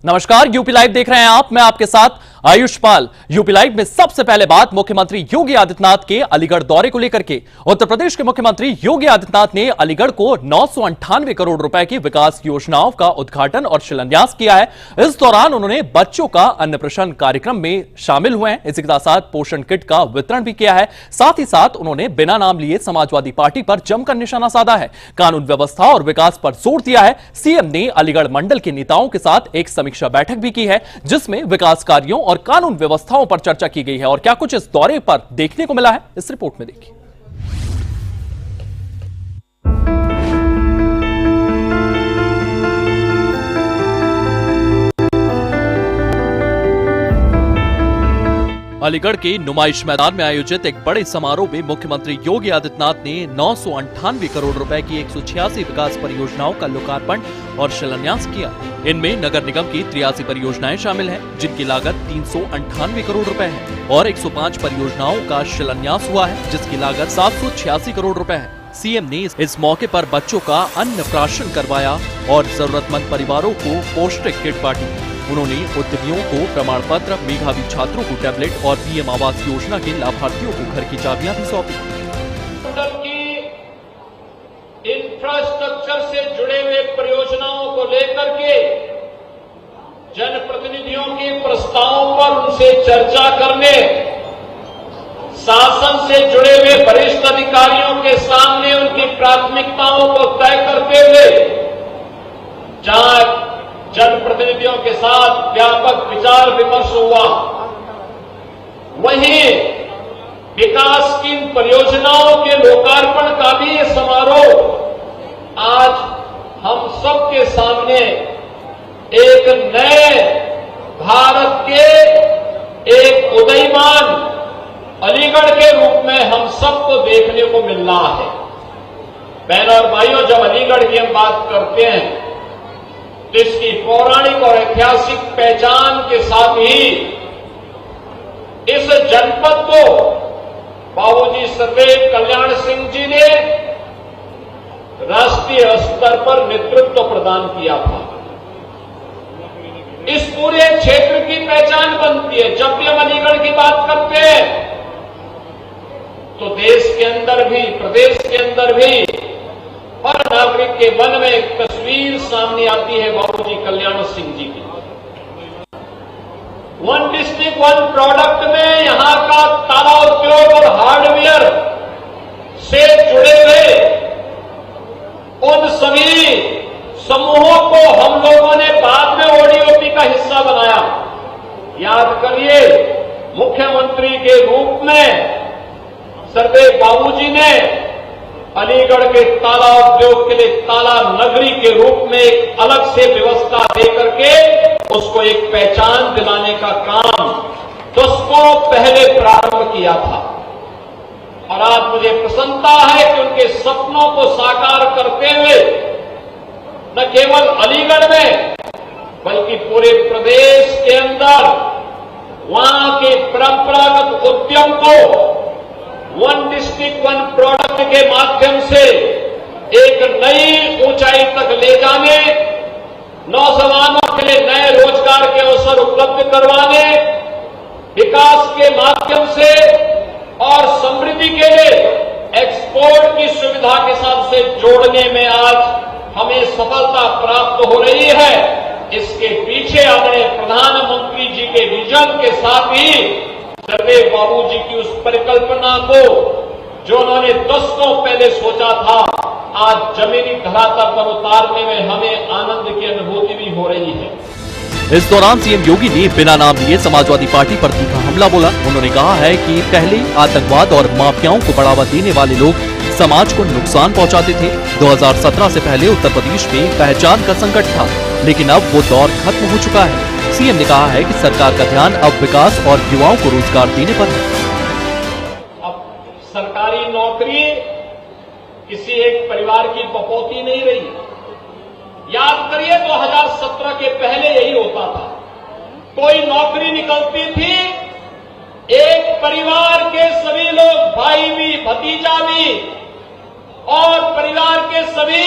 नमस्कार, UP live देख रहे हैं आप। मैं आपके साथ आयुष पाल। यूपी लाइव में सबसे पहले बात मुख्यमंत्री योगी आदित्यनाथ के अलीगढ़ दौरे को लेकर के। उत्तर प्रदेश के मुख्यमंत्री योगी आदित्यनाथ ने अलीगढ़ को 998 करोड़ रुपए की विकास योजनाओं का उद्घाटन और शिलान्यास किया है। इस दौरान उन्होंने बच्चों का अन्नप्राशन कार्यक्रम में शामिल हुए हैं। इसी के साथ पोषण किट का वितरण भी किया है। साथ ही साथ उन्होंने बिना नाम लिए समाजवादी पार्टी पर जमकर निशाना साधा है। कानून व्यवस्था और विकास पर जोर दिया है। सीएम ने अलीगढ़ मंडल के नेताओं के साथ एक समीक्षा बैठक भी की है, जिसमें विकास कार्यों और कानून व्यवस्थाओं पर चर्चा की गई है। और क्या कुछ इस दौरे पर देखने को मिला है, इस रिपोर्ट में देखिए। अलीगढ़ के नुमाइश मैदान में आयोजित एक बड़े समारोह में मुख्यमंत्री योगी आदित्यनाथ ने 998 करोड़ रुपए की 186 विकास परियोजनाओं का लोकार्पण और शिलान्यास किया। इनमें नगर निगम की 83 परियोजनाएं शामिल हैं, जिनकी लागत 398 करोड़ रुपए है, और 105 परियोजनाओं का शिलान्यास हुआ है, जिसकी लागत 786 करोड़ रुपए है। सीएम ने इस मौके पर बच्चों का अन्नप्राशन करवाया और जरूरतमंद परिवारों को पौष्टिक किट बांटी। उन्होंने उद्यमियों को प्रमाण पत्र, मेधावी छात्रों को टैबलेट और पीएम आवास योजना के लाभार्थियों को घर की चाबियां भी सौंपी। मंडल की इंफ्रास्ट्रक्चर से जुड़े हुए परियोजनाओं को लेकर के जनप्रतिनिधियों के प्रस्तावों पर उनसे चर्चा करने, शासन से जुड़े हुए वरिष्ठ अधिकारियों के सामने उनकी प्राथमिकताओं को तय करते हुए जहां जनप्रतिनिधियों के साथ व्यापक विचार विमर्श हुआ, वहीं विकास की परियोजनाओं के लोकार्पण का भी ये समारोह आज हम सबके सामने एक नए भारत के एक उदयमान अलीगढ़ के रूप में हम सबको देखने को मिल रहा है। बहनों और भाइयों, जब अलीगढ़ की हम बात करते हैं तो इसकी पौराणिक और ऐतिहासिक पहचान के साथ ही इस जनपद को बाबूजी सर्वैया कल्याण सिंह जी ने राष्ट्रीय स्तर पर नेतृत्व प्रदान किया था। इस पूरे क्षेत्र की पहचान बनती है। जब भी हम अलीगढ़ की बात करते हैं तो देश के अंदर भी, प्रदेश के अंदर भी हर नागरिक के मन में एक तस्वीर सामने आती है बाबूजी कल्याण सिंह जी की। वन डिस्ट्रिक्ट वन प्रोडक्ट में यहां का ताला उद्योग और हार्डवेयर से जुड़े हुए उन सभी समूहों को हम लोगों ने बाद में ओडीओपी का हिस्सा बनाया। याद करिए, मुख्यमंत्री के रूप में सर्वे बाबूजी ने अलीगढ़ के ताला उद्योग के लिए ताला नगरी के रूप में एक अलग से व्यवस्था देकर के उसको एक पहचान दिलाने का काम 10 को पहले प्रारंभ किया था। और आज मुझे प्रसन्नता है कि उनके सपनों को साकार करते हुए न केवल अलीगढ़ में बल्कि पूरे प्रदेश के अंदर वहां के परंपरागत उद्यम को वन डिस्ट्रिक्ट वन प्रोडक्ट के माध्यम से एक नई ऊंचाई तक ले जाने, नौजवानों के लिए नए रोजगार के अवसर उपलब्ध करवाने, विकास के माध्यम से और समृद्धि के लिए एक्सपोर्ट की सुविधा के साथ से जोड़ने में आज हमें सफलता प्राप्त हो रही है। इसके पीछे हमने प्रधानमंत्री जी के विजन के साथ ही सर्वैया बाबूजी की उस परिकल्पना को जो उन्होंने 10 को पहले सोचा था, आज जमीनी धरातल पर उतारने में हमें आनंद की अनुभूति भी हो रही है। इस दौरान सीएम योगी ने बिना नाम लिए समाजवादी पार्टी पर तीखा हमला बोला। उन्होंने कहा है कि पहले आतंकवाद और माफियाओं को बढ़ावा देने वाले लोग समाज को नुकसान पहुंचाते थे। 2017 से पहले उत्तर प्रदेश में पहचान का संकट था, लेकिन अब वो दौर खत्म हो चुका है। सीएम ने कहा है कि सरकार का ध्यान अब विकास और युवाओं को रोजगार देने पर है। अब सरकारी नौकरी किसी एक परिवार की बपौती नहीं रही। याद करिए, 2017 के पहले यही होता था। कोई नौकरी निकलती थी, एक परिवार के सभी लोग, भाई भी, भतीजा भी और परिवार के सभी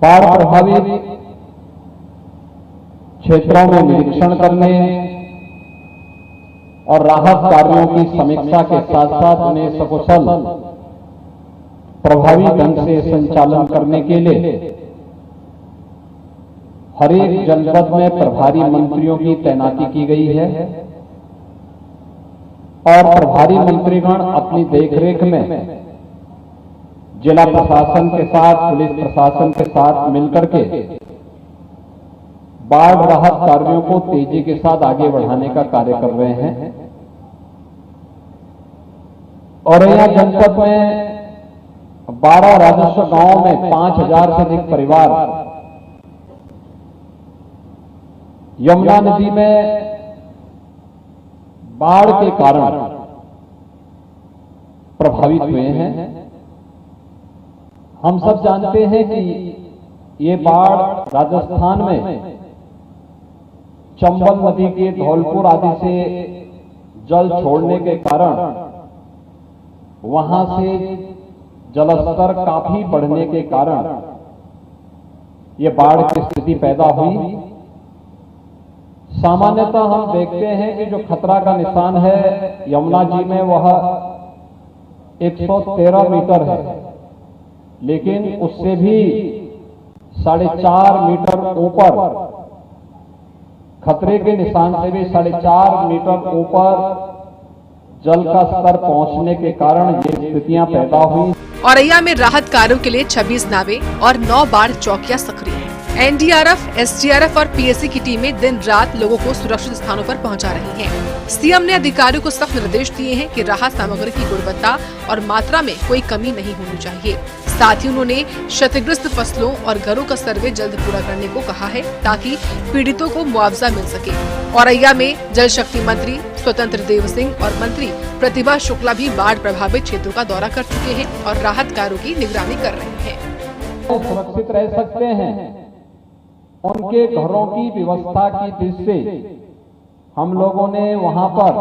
बाढ़ प्रभावित क्षेत्रों में निरीक्षण करने और राहत कार्यों की समीक्षा के साथ साथ उन्हें सकुशल प्रभावी ढंग से संचालन करने के लिए हर एक जनपद में प्रभारी मंत्रियों की तैनाती की गई है और प्रभारी मंत्रीगण अपनी देखरेख में जिला प्रशासन के साथ, पुलिस प्रशासन के साथ मिलकर के बाढ़ राहत कार्यों को तेजी के साथ आगे बढ़ाने का कार्य कर रहे हैं। औरैया जनपद में 12 राजस्व गांवों में 5000 से अधिक परिवार यमुना नदी में बाढ़ के कारण प्रभावित हुए हैं। हम सब जानते हैं कि ये बाढ़ राजस्थान में चंबल नदी के धौलपुर आदि से जल छोड़ने के कारण वहां से जलस्तर काफी बढ़ने के कारण ये बाढ़ की स्थिति पैदा हुई। सामान्यतः हम देखते हैं कि जो खतरा का निशान है यमुना जी में वह 113 मीटर है, लेकिन उससे भी 4.5 मीटर ऊपर, खतरे के निशान से भी 4.5 मीटर ऊपर जल का स्तर पहुंचने के कारण ये स्थितियां पैदा हुई। औरैया में राहत कार्यों के लिए 26 नावें और 9 बाढ़ चौकियां सक्रिय हैं। एनडीआरएफ, एसडीआरएफ और पीएसी की टीमें दिन रात लोगों को सुरक्षित स्थानों पर पहुंचा रही हैं। सीएम ने अधिकारियों को सख्त निर्देश दिए हैं कि राहत सामग्री की गुणवत्ता और मात्रा में कोई कमी नहीं होनी चाहिए। साथ ही उन्होंने क्षतिग्रस्त फसलों और घरों का सर्वे जल्द पूरा करने को कहा है ताकि पीड़ितों को मुआवजा मिल सके। औरैया में जल शक्ति मंत्री स्वतंत्र देव सिंह और मंत्री प्रतिभा शुक्ला भी बाढ़ प्रभावित क्षेत्रों का दौरा कर चुके हैं और राहत कार्यों की निगरानी कर रहे हैं। सुरक्षित रह सकते हैं, उनके घरों की व्यवस्था की दृष्टि से हम लोगों ने वहां पर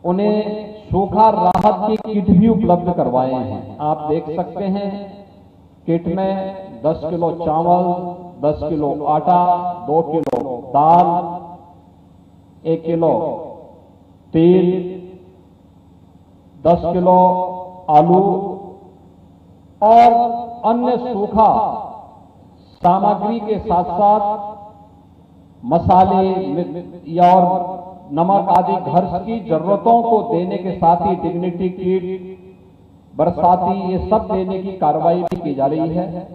उन्हें सूखा राहत की किट भी उपलब्ध करवाए हैं। आप देख सकते हैं किट में 10 किलो चावल, 10 किलो आटा, 2 किलो दाल, 1 किलो तेल, 10 किलो आलू और अन्य सूखा सामग्री के साथ साथ मसाले और नमक आदि घर की जरूरतों को देने के साथ ही डिग्निटी किट, बरसाती, ये सब देने की कार्रवाई भी की जा रही है।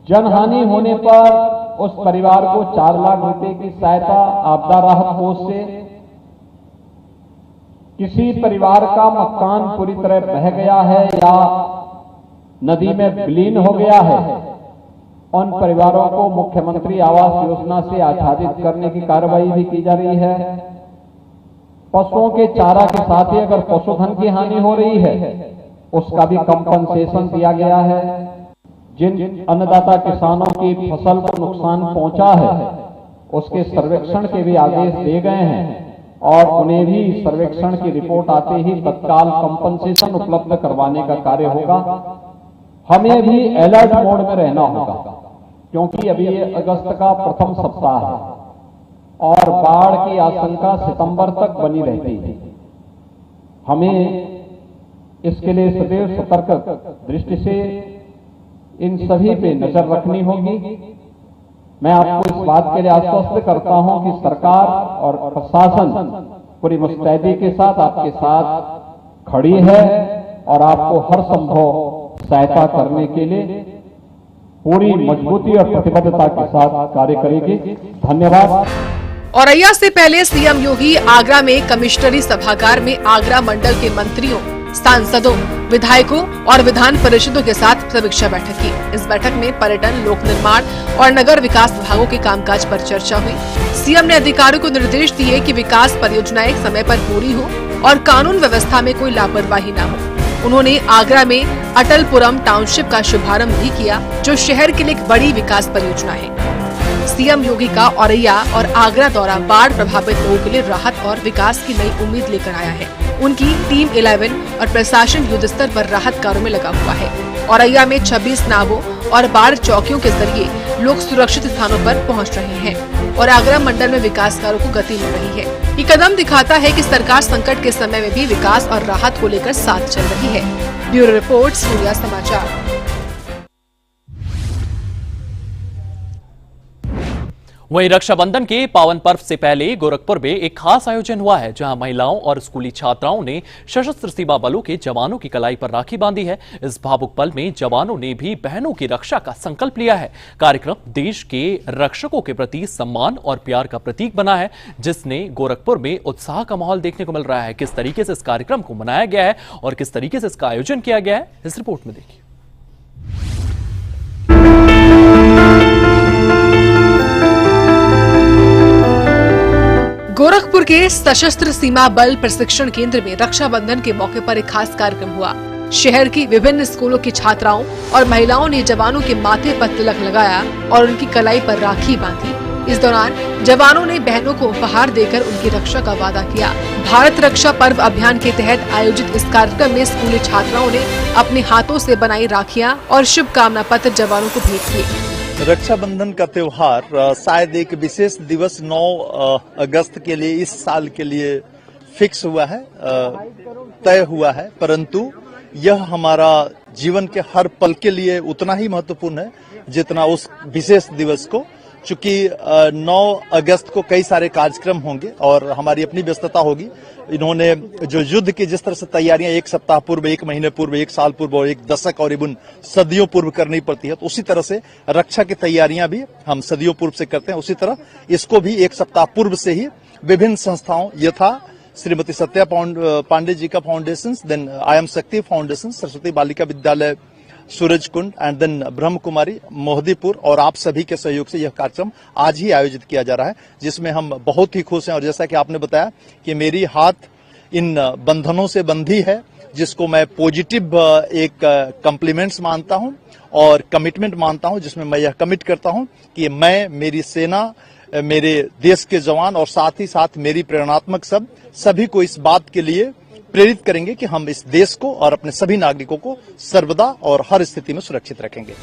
जनहानि होने पर उस परिवार को 4 लाख रुपए की सहायता आपदा राहत कोष से, किसी परिवार का मकान पूरी तरह बह गया है या नदी में विलीन हो गया है, उन परिवारों को मुख्यमंत्री आवास योजना से आच्छादित करने की कार्रवाई भी की जा रही है। पशुओं के चारा के साथ ही अगर पशुधन की हानि हो रही है उसका भी कंपनसेशन दिया गया है। जिन अन्नदाता किसानों की फसल को नुकसान पहुंचा है उसके सर्वेक्षण के भी आदेश दिए गए हैं और उन्हें भी सर्वेक्षण की रिपोर्ट आते ही तत्काल कंपनसेशन उपलब्ध करवाने का कार्य होगा। हमें भी अलर्ट मोड में रहना होगा क्योंकि अभी ये अगस्त का प्रथम सप्ताह है और बाढ़ की आशंका सितंबर तक बनी रहती है। हमें इसके लिए सदैव सतर्क दृष्टि से इन सभी पे नजर रखनी होगी। मैं आपको इस बात के लिए आश्वस्त करता हूं कि सरकार और प्रशासन पूरी मुस्तैदी के साथ आपके साथ खड़ी है और आपको हर संभव सहायता करने के लिए पूरी मजबूती और प्रतिबद्धता के साथ कार्य करेगी। धन्यवाद। औरैया से पहले सीएम योगी आगरा में कमिश्नरी सभागार में आगरा मंडल के मंत्रियों, सांसदों, विधायकों और विधान परिषदों के साथ समीक्षा बैठक की। इस बैठक में पर्यटन, लोक निर्माण और नगर विकास विभागों के कामकाज पर चर्चा हुई। सीएम ने अधिकारियों को निर्देश दिए कि विकास परियोजनाएं समय पर पूरी हो और कानून व्यवस्था में कोई लापरवाही न हो। उन्होंने आगरा में अटलपुरम टाउनशिप का शुभारंभ भी किया, जो शहर के लिए एक बड़ी विकास परियोजना है। सीएम योगी का औरैया और आगरा दौरा बाढ़ प्रभावित लोगों के लिए राहत और विकास की नई उम्मीद लेकर आया है। उनकी टीम 11 और प्रशासन युद्ध स्तर पर राहत कार्यों में लगा हुआ है। औरैया में 26 नावों और बाढ़ चौकियों के जरिए लोग सुरक्षित स्थानों पर पहुंच रहे हैं और आगरा मंडल में विकास कार्यों को गति मिल रही है। ये कदम दिखाता है कि सरकार संकट के समय में भी विकास और राहत को लेकर साथ चल रही है। ब्यूरो रिपोर्ट, सूर्या समाचार। वहीं रक्षाबंधन के पावन पर्व से पहले गोरखपुर में एक खास आयोजन हुआ है, जहां महिलाओं और स्कूली छात्राओं ने सशस्त्र सीमा बलों के जवानों की कलाई पर राखी बांधी है। इस भावुक पल में जवानों ने भी बहनों की रक्षा का संकल्प लिया है। कार्यक्रम देश के रक्षकों के प्रति सम्मान और प्यार का प्रतीक बना है, जिसने गोरखपुर में उत्साह का माहौल देखने को मिल रहा है। किस तरीके से इस कार्यक्रम को मनाया गया है और किस तरीके से इसका आयोजन किया गया है, इस रिपोर्ट में देखिए। गोरखपुर के सशस्त्र सीमा बल प्रशिक्षण केंद्र में रक्षाबंधन के मौके पर एक खास कार्यक्रम हुआ। शहर की विभिन्न स्कूलों की छात्राओं और महिलाओं ने जवानों के माथे पर तिलक लगाया और उनकी कलाई पर राखी बांधी। इस दौरान जवानों ने बहनों को उपहार देकर उनकी रक्षा का वादा किया। भारत रक्षा पर्व अभियान के तहत आयोजित इस कार्यक्रम में स्कूली छात्राओं ने अपने हाथों से बनाई राखियां और शुभकामना पत्र जवानों को भेंट किए। रक्षाबंधन का त्योहार शायद एक विशेष दिवस 9 अगस्त के लिए इस साल के लिए फिक्स हुआ है, तय हुआ है, परंतु यह हमारा जीवन के हर पल के लिए उतना ही महत्वपूर्ण है जितना उस विशेष दिवस को। चूंकि 9 अगस्त को कई सारे कार्यक्रम होंगे और हमारी अपनी व्यस्तता होगी। इन्होंने जो युद्ध की जिस तरह से तैयारियां एक सप्ताह पूर्व, एक महीने पूर्व, एक साल पूर्व और एक दशक और इवन सदियों पूर्व करनी पड़ती है, तो उसी तरह से रक्षा की तैयारियां भी हम सदियों पूर्व से करते हैं। उसी तरह इसको भी एक सप्ताह पूर्व से ही विभिन्न संस्थाओं यथा श्रीमती सत्या पांडे जी का फाउंडेशन, देन आई एम शक्ति foundation, Saraswati Balika Vidyalaya Suraj Kund and then Brahma Kumari Mohaddipur और आप सभी के सहयोग से यह कार्यक्रम आज ही आयोजित किया जा रहा है, जिसमें हम बहुत ही खुश हैं। और जैसा कि आपने बताया कि मेरी हाथ इन बंधनों से बंधी है, जिसको मैं पॉजिटिव एक कॉम्प्लीमेंट्स मानता हूं और कमिटमेंट मानता हूं, जिसमें मैं यह कमिट करता हूं कि मैं, मेरी सेना, मेरे देश के जवान और साथ ही साथ मेरी प्रेरणात्मक सभी को इस बात के लिए प्रेरित करेंगे कि हम इस देश को और अपने सभी नागरिकों को सर्वदा और हर स्थिति में सुरक्षित रखेंगे।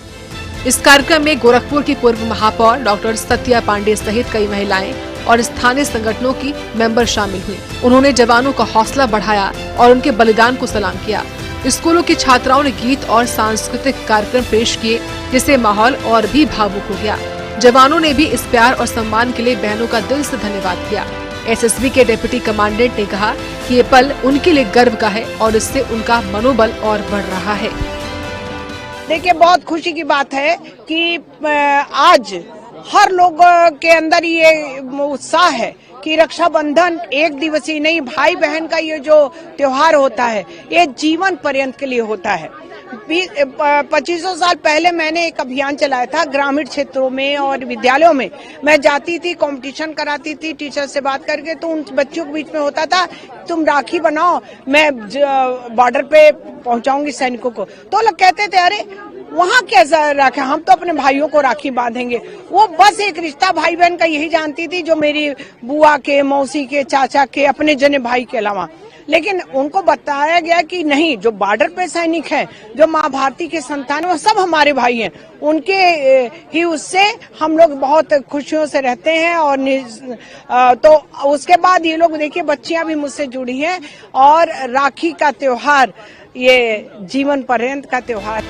इस कार्यक्रम में गोरखपुर की पूर्व महापौर डॉक्टर सत्या पांडे सहित कई महिलाएं और स्थानीय संगठनों की मेंबर शामिल हुई। उन्होंने जवानों का हौसला बढ़ाया और उनके बलिदान को सलाम किया। स्कूलों की छात्राओं ने गीत और सांस्कृतिक कार्यक्रम पेश किए, जिससे माहौल और भी भावुक हो गया। जवानों ने भी इस प्यार और सम्मान के लिए बहनों का दिल से धन्यवाद किया। एसएसबी के डिप्टी कमांडेंट ने कहा कि ये पल उनके लिए गर्व का है और इससे उनका मनोबल और बढ़ रहा है। देखिए, बहुत खुशी की बात है कि आज हर लोग के अंदर ये उत्साह है कि रक्षाबंधन एक दिवसीय नहीं, भाई बहन का ये जो त्योहार होता है ये जीवन पर्यंत के लिए होता है। 2500 साल पहले मैंने एक अभियान चलाया था ग्रामीण क्षेत्रों में और विद्यालयों में। मैं जाती थी, कंपटीशन कराती थी टीचर से बात करके, तो उन बच्चों के बीच में होता था तुम राखी बनाओ, मैं बॉर्डर पे पहुंचाऊंगी सैनिकों को। तो लोग कहते थे अरे वहाँ कैसा राखा, हम तो अपने भाइयों को राखी बांधेंगे। वो बस एक रिश्ता भाई बहन का यही जानती थी, जो मेरी बुआ के, मौसी के, चाचा के, अपने जने भाई के अलावा। लेकिन उनको बताया गया कि नहीं, जो बॉर्डर पे सैनिक हैं, जो माँ भारती के संतान, वो सब हमारे भाई हैं। उनके ही उससे हम लोग बहुत खुशियों से रहते हैं। और तो उसके बाद ये लोग देखिए, बच्चियां भी मुझसे जुड़ी हैं और राखी का त्योहार ये जीवन पर्यंत का त्योहार।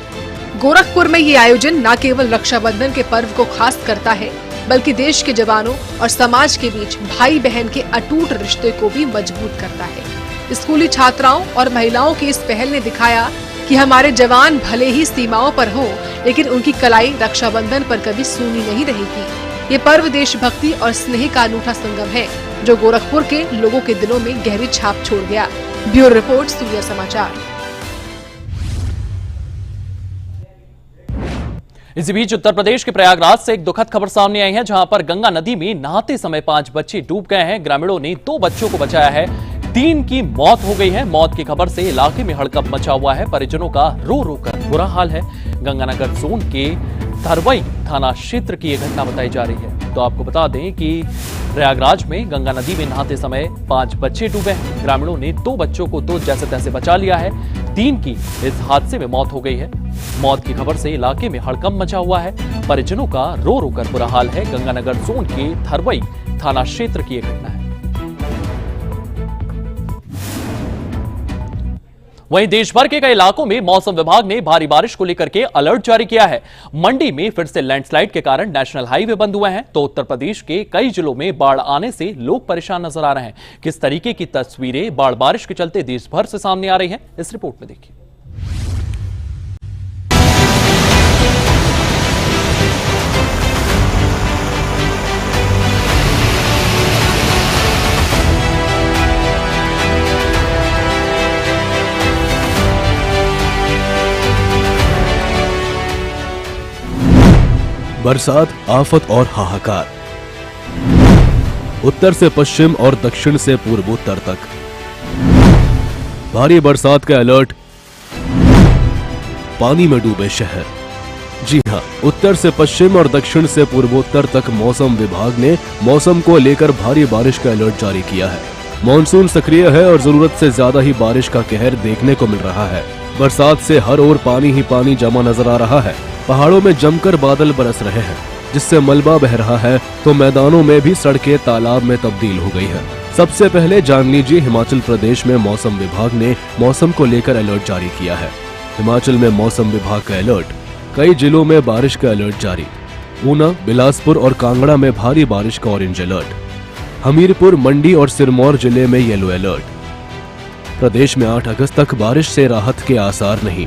गोरखपुर में ये आयोजन न केवल रक्षाबंधन के पर्व को खास करता है, बल्कि देश के जवानों और समाज के बीच भाई बहन के अटूट रिश्ते को भी मजबूत करता है। स्कूली छात्राओं और महिलाओं की इस पहल ने दिखाया कि हमारे जवान भले ही सीमाओं पर हों, लेकिन उनकी कलाई रक्षाबंधन पर कभी सूनी नहीं रहेगी। ये पर्व देशभक्ति और स्नेह का अनूठा संगम है, जो गोरखपुर के लोगों के दिलों में गहरी छाप छोड़ गया। ब्यूरो रिपोर्ट, सूर्या समाचार। इसी बीच उत्तर प्रदेश के प्रयागराज से एक दुखद खबर सामने आई है, जहां पर गंगा नदी में नहाते समय 5 बच्चे डूब गए हैं। ग्रामीणों ने 2 बच्चों को बचाया है, 3 की मौत हो गई है। मौत की खबर से इलाके में हड़कंप मचा हुआ है। परिजनों का रो रो कर बुरा हाल है। गंगानगर जोन के धरवई थाना क्षेत्र की यह घटना बताई जा रही है। तो आपको बता दें कि प्रयागराज में गंगा नदी में नहाते समय 5 बच्चे डूबे हैं। ग्रामीणों ने 2 बच्चों को तो जैसे तैसे बचा लिया है, 3 की इस हादसे में मौत हो गई है। मौत की खबर से इलाके में हड़कंप मचा हुआ है। परिजनों का रो रो कर बुरा हाल है। गंगानगर जोन के थरवई थाना क्षेत्र की यह घटना है। वहीं देश भर के कई इलाकों में मौसम विभाग ने भारी बारिश को लेकर के अलर्ट जारी किया है। मंडी में फिर से लैंडस्लाइड के कारण नेशनल हाईवे बंद हुए हैं, तो उत्तर प्रदेश के कई जिलों में बाढ़ आने से लोग परेशान नजर आ रहे हैं। किस तरीके की तस्वीरें बाढ़ बारिश के चलते देश भर से सामने आ रही हैं, इस रिपोर्ट में देखिए। बरसात, आफत और हाहाकार। उत्तर से पश्चिम और दक्षिण से पूर्वोत्तर तक भारी बरसात का अलर्ट। पानी में डूबे शहर। जी हां, उत्तर से पश्चिम और दक्षिण से पूर्वोत्तर तक मौसम विभाग ने मौसम को लेकर भारी बारिश का अलर्ट जारी किया है। मॉनसून सक्रिय है और जरूरत से ज्यादा ही बारिश का कहर देखने को मिल रहा है। बरसात से हर ओर पानी ही पानी जमा नजर आ रहा है। पहाड़ों में जमकर बादल बरस रहे हैं, जिससे मलबा बह रहा है, तो मैदानों में भी सड़कें तालाब में तब्दील हो गई हैं। सबसे पहले जान लीजिए हिमाचल प्रदेश में मौसम विभाग ने मौसम को लेकर अलर्ट जारी किया है। हिमाचल में मौसम विभाग का अलर्ट। कई जिलों में बारिश का अलर्ट जारी। ऊना, बिलासपुर और कांगड़ा में भारी बारिश का ऑरेंज अलर्ट। हमीरपुर, मंडी और सिरमौर जिले में येलो अलर्ट। प्रदेश में 8 अगस्त तक बारिश से राहत के आसार नहीं।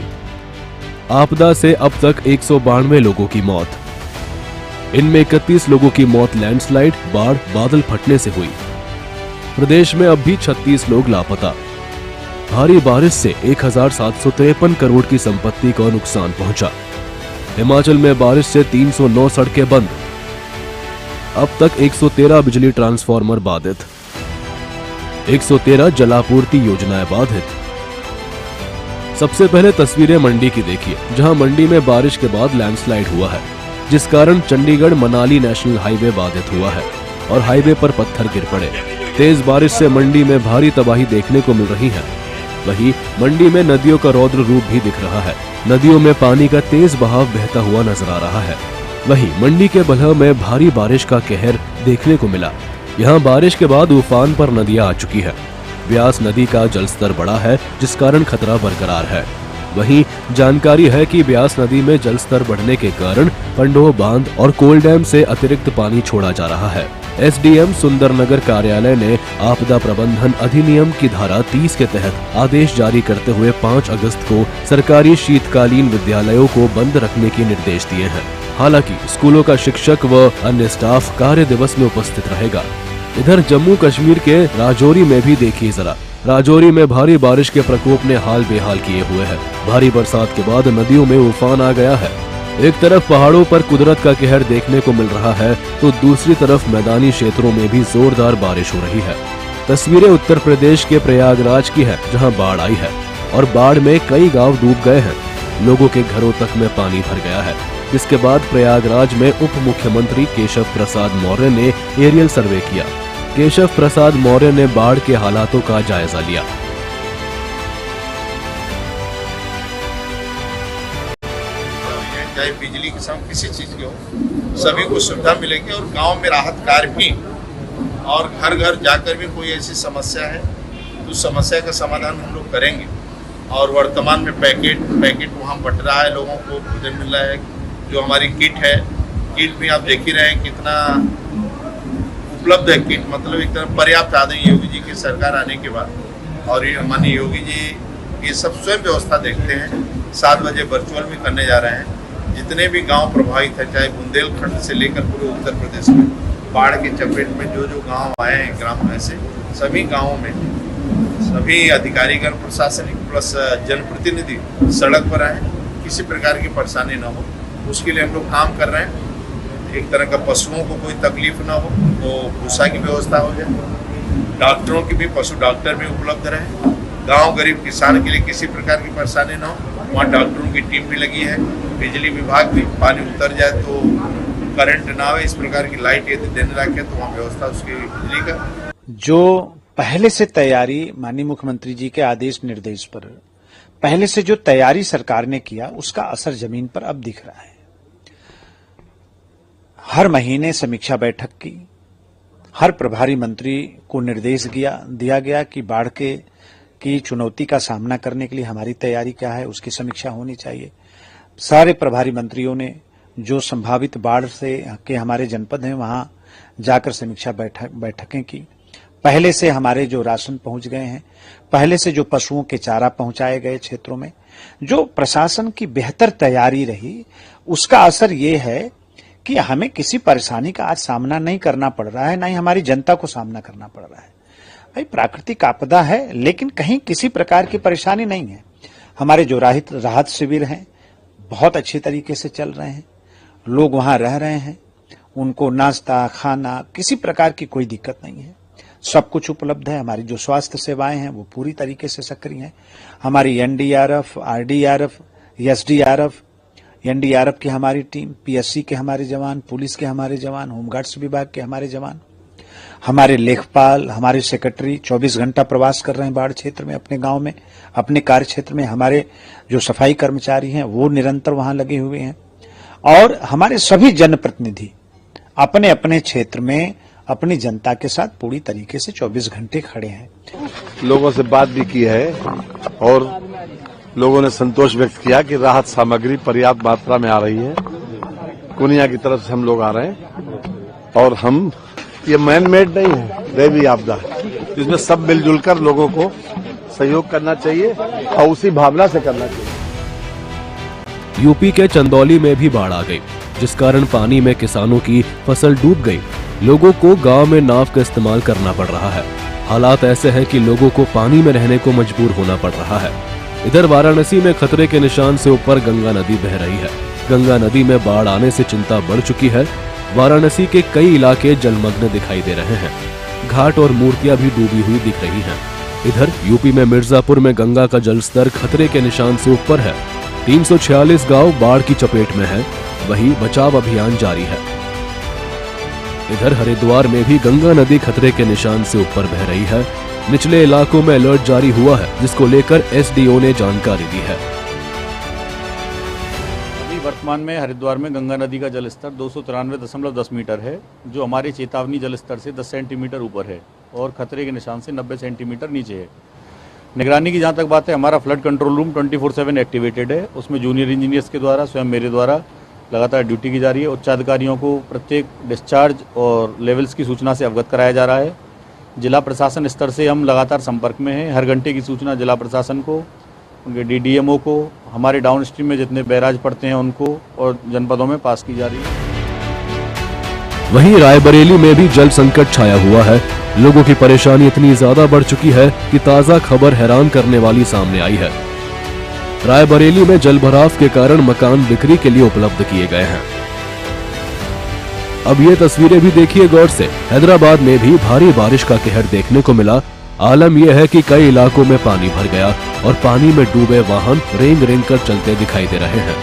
आपदा से अब तक 192 लोगों की मौत। इनमें 31 लोगों की मौत लैंडस्लाइड, बाढ़, बादल फटने से हुई। प्रदेश में अब भी 36 लोग लापता। भारी बारिश से 1753 करोड़ की संपत्ति को नुकसान पहुंचा। हिमाचल में बारिश से 309 सड़कें बंद। अब तक 113 बिजली ट्रांसफार्मर बाधित। 113 जलापूर्ति योजनाएं बाधित। सबसे पहले तस्वीरें मंडी की देखिए, जहां मंडी में बारिश के बाद लैंडस्लाइड हुआ है, जिस कारण चंडीगढ़ मनाली नेशनल हाईवे बाधित हुआ है और हाईवे पर पत्थर गिर पड़े। तेज बारिश से मंडी में भारी तबाही देखने को मिल रही है। वहीं मंडी में नदियों का रौद्र रूप भी दिख रहा है। नदियों में पानी का तेज बहाव बहता हुआ नजर आ रहा है। वहीं मंडी के बलह में भारी बारिश का कहर देखने को मिला। यहाँ बारिश के बाद उफान पर नदियां आ चुकी है। ब्यास नदी का जलस्तर बढ़ा है, जिस कारण खतरा बरकरार है। वहीं जानकारी है कि ब्यास नदी में जलस्तर बढ़ने के कारण पंडोह बांध और कोल डैम से अतिरिक्त पानी छोड़ा जा रहा है। एसडीएम सुंदरनगर कार्यालय ने आपदा प्रबंधन अधिनियम की धारा 30 के तहत आदेश जारी करते हुए 5 अगस्त को सरकारी शीतकालीन विद्यालयों को बंद रखने के निर्देश दिए हैं। हालांकि स्कूलों का शिक्षक व अन्य स्टाफ कार्य दिवस में उपस्थित रहेगा। इधर जम्मू कश्मीर के राजौरी में भी देखिए जरा। राजौरी में भारी बारिश के प्रकोप ने हाल बेहाल किए हुए है। भारी बरसात के बाद नदियों में उफान आ गया है। एक तरफ पहाड़ों पर कुदरत का कहर देखने को मिल रहा है, तो दूसरी तरफ मैदानी क्षेत्रों में भी जोरदार बारिश हो रही है। तस्वीरें उत्तर प्रदेश के प्रयागराज की है, जहां बाढ़ आई है और बाढ़ में कई गांव डूब गए हैं। लोगों के घरों तक में पानी भर गया है। जिसके बाद प्रयागराज में उप मुख्यमंत्री केशव प्रसाद मौर्य ने एरियल सर्वे किया। केशव प्रसाद मौर्य ने बाढ़ के हालातों का जायजा लिया। चाहे बिजली के साथ किसी चीज की हो, सभी को सुविधा मिलेगी और गांव में राहत कार्य भी, और घर घर जाकर भी कोई ऐसी समस्या है तो समस्या का समाधान हम लोग करेंगे। और वर्तमान में पैकेट वहाँ बट रहा है, लोगों को खुदे मिल रहा है। जो हमारी किट है, किट भी आप देख ही रहे हैं कितना उपलब्ध है किट, मतलब एक तरह पर्याप्त आदमी योगी जी की सरकार आने के बाद। और ये माननीय योगी जी ये सब स्वयं व्यवस्था देखते हैं। 7 बजे वर्चुअल भी करने जा रहे हैं। जितने भी गांव प्रभावित है, चाहे बुंदेलखंड से लेकर पूरे उत्तर प्रदेश में बाढ़ के चपेट में जो गांव आए हैं, ग्राम में से सभी गाँवों में सभी अधिकारीगण, प्रशासनिक प्लस जनप्रतिनिधि सड़क पर आए, किसी प्रकार की परेशानी न हो, उसके लिए हम लोग काम कर रहे हैं। एक तरह का पशुओं को कोई तकलीफ ना हो, तो भूसा की व्यवस्था हो जाए। डॉक्टरों की भी, पशु डॉक्टर भी उपलब्ध रहे। गांव गरीब किसान के लिए किसी प्रकार की परेशानी ना हो, वहाँ डॉक्टरों की टीम भी लगी है। बिजली विभाग भी, पानी उतर जाए तो करंट ना हो, इस प्रकार की लाइट यदि देने रखे तो वहाँ व्यवस्था उसकी बिजली का। जो पहले से तैयारी माननीय मुख्यमंत्री जी के आदेश निर्देश पर पहले से जो तैयारी सरकार ने किया उसका असर जमीन पर अब दिख रहा है। हर महीने समीक्षा बैठक की, हर प्रभारी मंत्री को निर्देश दिया गया कि बाढ़ की चुनौती का सामना करने के लिए हमारी तैयारी क्या है, उसकी समीक्षा होनी चाहिए। सारे प्रभारी मंत्रियों ने जो संभावित बाढ़ से के हमारे जनपद हैं वहां जाकर समीक्षा बैठकें की। पहले से हमारे जो राशन पहुंच गए हैं, पहले से जो पशुओं के चारा पहुंचाए गए क्षेत्रों में, जो प्रशासन की बेहतर तैयारी रही, उसका असर ये है कि हमें किसी परेशानी का आज सामना नहीं करना पड़ रहा है, ना ही हमारी जनता को सामना करना पड़ रहा है। भाई प्राकृतिक आपदा है, लेकिन कहीं किसी प्रकार की परेशानी नहीं है। हमारे जो राहत शिविर हैं बहुत अच्छे तरीके से चल रहे हैं, लोग वहां रह रहे हैं, उनको नाश्ता खाना किसी प्रकार की कोई दिक्कत नहीं है, सब कुछ उपलब्ध है। हमारी जो स्वास्थ्य सेवाएं हैं वो पूरी तरीके से सक्रिय हैं। हमारी एनडीआरएफ, आरडीआरएफ, एसडीआरएफ, एनडीआरएफ की हमारी टीम, पीएससी के हमारे जवान, पुलिस के हमारे जवान, होमगार्ड्स विभाग के हमारे जवान, हमारे लेखपाल, हमारे सेक्रेटरी 24 घंटा प्रवास कर रहे हैं बाढ़ क्षेत्र में, अपने गांव में, अपने कार्य क्षेत्र में। हमारे जो सफाई कर्मचारी हैं वो निरंतर वहां लगे हुए हैं, और हमारे सभी जनप्रतिनिधि अपने अपने क्षेत्र में अपनी जनता के साथ पूरी तरीके से 24 घंटे खड़े हैं। लोगों से बात भी की है और लोगों ने संतोष व्यक्त किया कि राहत सामग्री पर्याप्त मात्रा में आ रही है। कुनिया की तरफ से हम लोग आ रहे हैं, और हम ये मैन मेड नहीं है, दैवीय आपदा है, इसमें सब मिलजुल कर लोगों को सहयोग करना चाहिए और उसी भावना से करना चाहिए। यूपी के चंदौली में भी बाढ़ आ गई, जिस कारण पानी में किसानों की फसल डूब गई। लोगों को गांव में नाव का इस्तेमाल करना पड़ रहा है। हालात ऐसे हैं कि लोगों को पानी में रहने को मजबूर होना पड़ रहा है। इधर वाराणसी में खतरे के निशान से ऊपर गंगा नदी बह रही है। गंगा नदी में बाढ़ आने से चिंता बढ़ चुकी है। वाराणसी के कई इलाके जलमग्न दिखाई दे रहे हैं। घाट और मूर्तियां भी डूबी हुई दिख रही हैं। इधर यूपी में मिर्जापुर में गंगा का जलस्तर खतरे के निशान से ऊपर है। 346 गांव बाढ़ की चपेट में है, वहीं बचाव अभियान जारी है। इधर हरिद्वार में भी गंगा नदी खतरे के निशान से ऊपर बह रही है। निचले इलाकों में अलर्ट जारी हुआ है, जिसको लेकर एसडीओ ने जानकारी दी है। अभी वर्तमान में हरिद्वार में गंगा नदी का जलस्तर 293.10 मीटर है, जो हमारे चेतावनी जलस्तर से 10 सेंटीमीटर ऊपर है और खतरे के निशान से 90 सेंटीमीटर नीचे है। निगरानी की जहाँ तक बात है, हमारा फ्लड कंट्रोल रूम 24/7 एक्टिवेटेड है। उसमें जूनियर इंजीनियर्स के द्वारा, स्वयं मेरे द्वारा लगातार ड्यूटी की जा रही है। उच्चाधिकारियों को प्रत्येक डिस्चार्ज और लेवल्स की सूचना से अवगत कराया जा रहा है। जिला प्रशासन स्तर से हम लगातार संपर्क में हैं। हर घंटे की सूचना जिला प्रशासन को, उनके डीडीएमओ को, हमारे डाउन स्ट्रीम में जितने बैराज पड़ते हैं उनको, और जनपदों में पास की जा रही है। वहीं रायबरेली में भी जल संकट छाया हुआ है। लोगों की परेशानी इतनी ज्यादा बढ़ चुकी है कि ताजा खबर हैरान करने वाली सामने आई है। रायबरेली में जलभराव के कारण मकान बिक्री के लिए उपलब्ध किए गए हैं। अब ये तस्वीरें भी देखिए गौर से। हैदराबाद में भी भारी बारिश का कहर देखने को मिला। आलम यह है कि कई इलाकों में पानी भर गया और पानी में डूबे वाहन रेंग रेंग कर चलते दिखाई दे रहे हैं।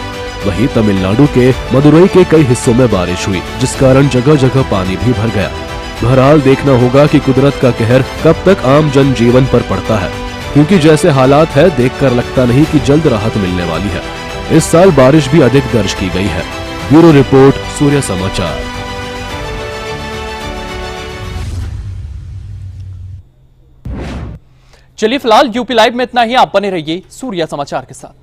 वहीं तमिलनाडु के मदुरई के कई हिस्सों में बारिश हुई, जिस कारण जगह जगह पानी भी भर गया। बहरहाल देखना होगा कि कुदरत का कहर कब तक आम जनजीवन पर पड़ता है, क्योंकि जैसे हालात है देखकर लगता नहीं कि जल्द राहत मिलने वाली है। इस साल बारिश भी अधिक दर्ज की गई है। ब्यूरो रिपोर्ट, सूर्य समाचार। चलिए फिलहाल यूपी लाइव में इतना ही। आप बने रहिए सूर्य समाचार के साथ।